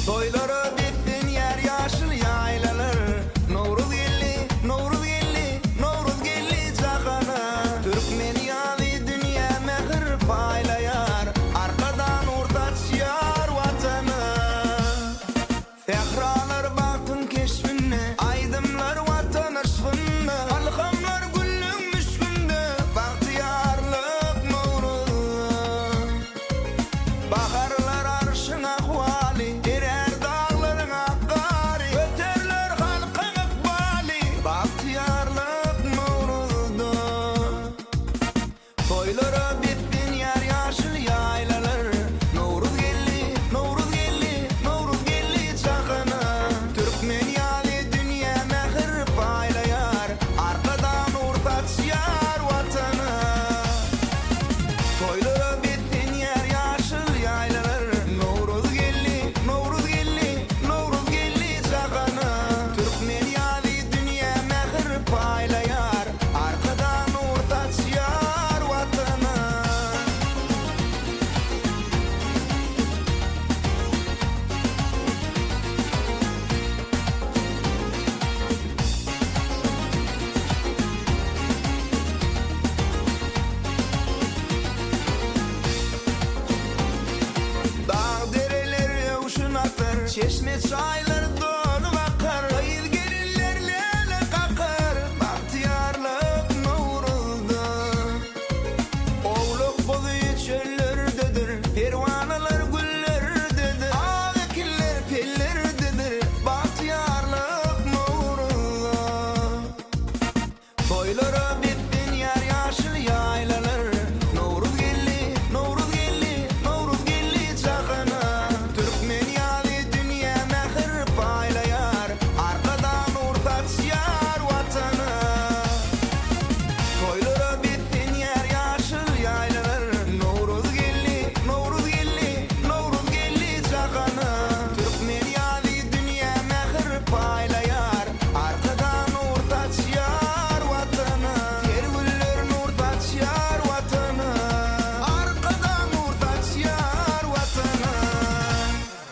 Toylara bittin yer yaşıl yaylalar. Novruz gelli, Novruz gelli, Novruz gelli cahana. Türkmeniyali dünya mehir paylayar. Arkadan ortaçyar vatanı. Fehralar baktın keşfinne, aydımlar vatan aşkınne. Alhamlar güllün müşkünde, bahtiyarlık Novruz. Baharlar arşın ahvali, erer dağların akkari. Öterler halkın ikbali, bahtiyarlık Novruz'da. Toylara bittin yer yaşıl yaylalar. Novruz gelli, Novruz gelli, Novruz gelli çakına. Türkmeniyali dünya mehir paylayar. Arkadan ortaçyar vatanı. Toylara bittin yer yaşıl yaylalar. Novruz gelli, Novruz gelli, Novruz gelli çakana. Türkmeniyali dünya mehir paylayar. Arkadan ortaçyar vatanı. Dağ dereler yavuşun aktar, çeşme çaylar